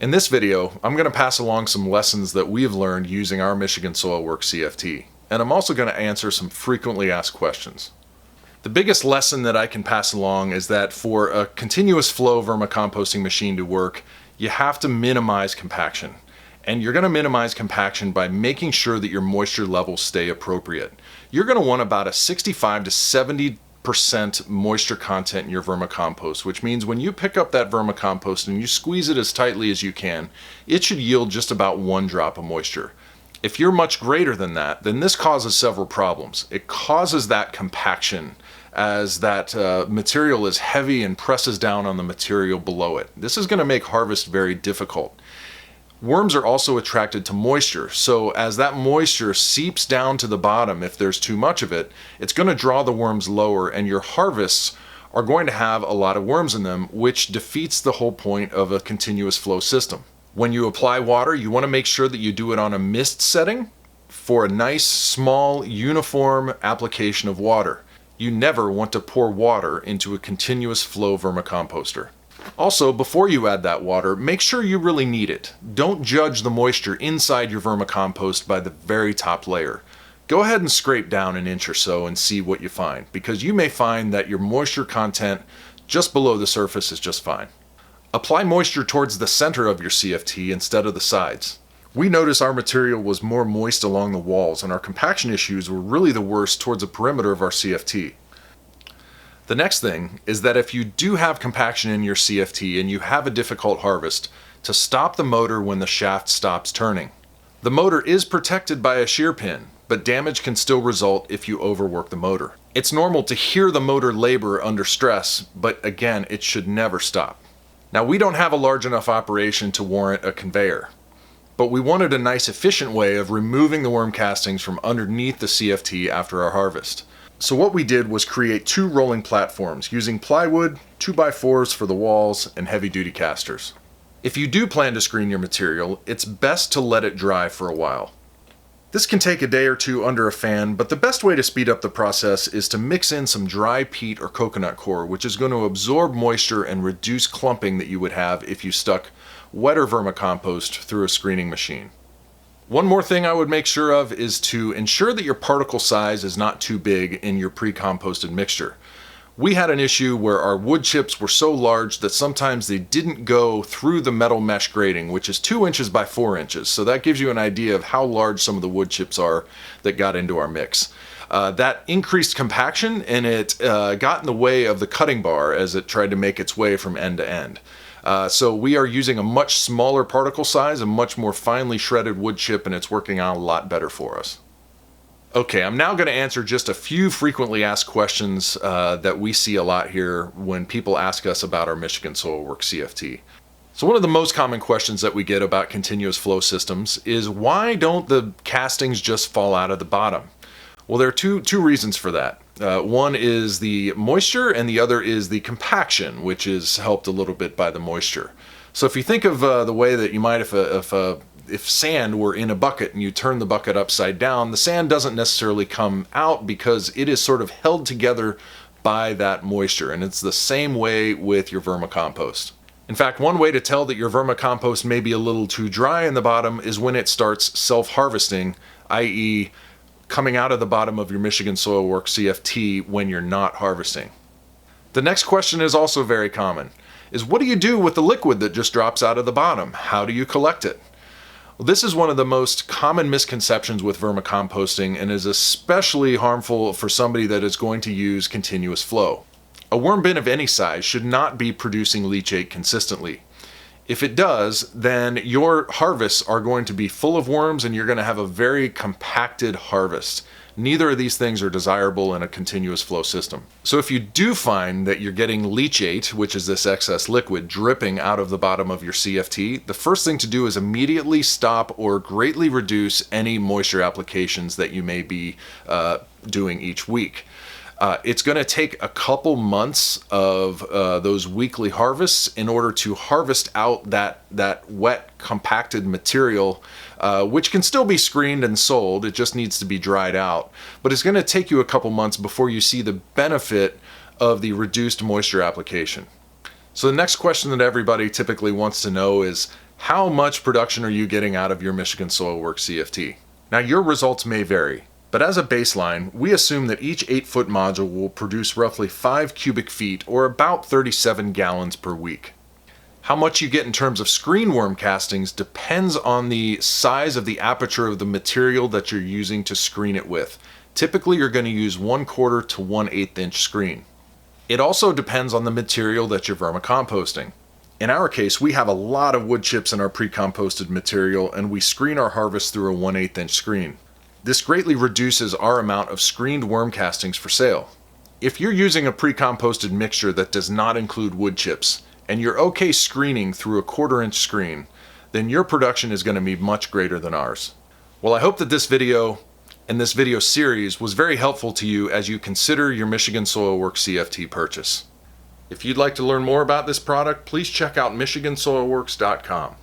In this video, I'm going to pass along some lessons that we've learned using our Michigan SoilWorks CFT, and I'm also going to answer some frequently asked questions. The biggest lesson that I can pass along is that for a continuous flow vermicomposting machine to work, you have to minimize compaction. And you're going to minimize compaction by making sure that your moisture levels stay appropriate. You're going to want about a 65 to 70% moisture content in your vermicompost, which means when you pick up that vermicompost and you squeeze it as tightly as you can, it should yield just about 1 drop of moisture. If you're much greater than that, then this causes several problems. It causes that compaction as that material is heavy and presses down on the material below it. This is going to make harvest very difficult. Worms are also attracted to moisture, so as that moisture seeps down to the bottom, if there's too much of it, it's going to draw the worms lower, and your harvests are going to have a lot of worms in them, which defeats the whole point of a continuous flow system. When you apply water, you want to make sure that you do it on a mist setting for a nice, small, uniform application of water. You never want to pour water into a continuous flow vermicomposter. Also, before you add that water, make sure you really need it. Don't judge the moisture inside your vermicompost by the very top layer. Go ahead and scrape down an inch or so and see what you find, because you may find that your moisture content just below the surface is just fine. Apply moisture towards the center of your CFT instead of the sides. We noticed our material was more moist along the walls, and our compaction issues were really the worst towards the perimeter of our CFT. The next thing is that if you do have compaction in your CFT and you have a difficult harvest, to stop the motor when the shaft stops turning. The motor is protected by a shear pin, but damage can still result if you overwork the motor. It's normal to hear the motor labor under stress, but again, it should never stop. Now, we don't have a large enough operation to warrant a conveyor, but we wanted a nice efficient way of removing the worm castings from underneath the CFT after our harvest. So what we did was create 2 rolling platforms using plywood, 2x4s for the walls, and heavy-duty casters. If you do plan to screen your material, it's best to let it dry for a while. This can take a day or 2 under a fan, but the best way to speed up the process is to mix in some dry peat or coconut coir, which is going to absorb moisture and reduce clumping that you would have if you stuck wetter vermicompost through a screening machine. One more thing I would make sure of is to ensure that your particle size is not too big in your pre-composted mixture. We had an issue where our wood chips were so large that sometimes they didn't go through the metal mesh grating, which is 2 inches by 4 inches. So that gives you an idea of how large some of the wood chips are that got into our mix. That increased compaction, and it got in the way of the cutting bar as it tried to make its way from end to end. So we are using a much smaller particle size, a much more finely shredded wood chip, and it's working out a lot better for us. Okay, I'm now going to answer just a few frequently asked questions that we see a lot here when people ask us about our Michigan SoilWorks CFT. So one of the most common questions that we get about continuous flow systems is, why don't the castings just fall out of the bottom? Well, there are two reasons for that. One is the moisture, and the other is the compaction, which is helped a little bit by the moisture. So if you think of the way that you might if sand were in a bucket and you turn the bucket upside down, the sand doesn't necessarily come out because it is sort of held together by that moisture, and it's the same way with your vermicompost. In fact, one way to tell that your vermicompost may be a little too dry in the bottom is when it starts self-harvesting, i.e., coming out of the bottom of your Michigan SoilWorks CFT when you're not harvesting. The next question is also very common, is what do you do with the liquid that just drops out of the bottom? How do you collect it? Well, this is one of the most common misconceptions with vermicomposting, and is especially harmful for somebody that is going to use continuous flow. A worm bin of any size should not be producing leachate consistently. If it does, then your harvests are going to be full of worms and you're going to have a very compacted harvest. Neither of these things are desirable in a continuous flow system. So if you do find that you're getting leachate, which is this excess liquid, dripping out of the bottom of your CFT, the first thing to do is immediately stop or greatly reduce any moisture applications that you may be doing each week. It's going to take a couple months of those weekly harvests in order to harvest out that wet, compacted material, which can still be screened and sold. It just needs to be dried out. But it's going to take you a couple months before you see the benefit of the reduced moisture application. So the next question that everybody typically wants to know is, How much production are you getting out of your Michigan SoilWorks CFT? Now, your results may vary, but as a baseline, we assume that each 8-foot module will produce roughly 5 cubic feet or about 37 gallons per week. How much you get in terms of screen worm castings depends on the size of the aperture of the material that you're using to screen it with. Typically, you're going to use 1/4 to 1/8 inch screen. It also depends on the material that you're vermicomposting. In our case, we have a lot of wood chips in our pre-composted material, and we screen our harvest through a 1/8 inch screen. This greatly reduces our amount of screened worm castings for sale. If you're using a pre-composted mixture that does not include wood chips, and you're okay screening through a 1/4 inch screen, then your production is going to be much greater than ours. Well, I hope that this video and this video series was very helpful to you as you consider your Michigan SoilWorks CFT purchase. If you'd like to learn more about this product, please check out MichiganSoilWorks.com.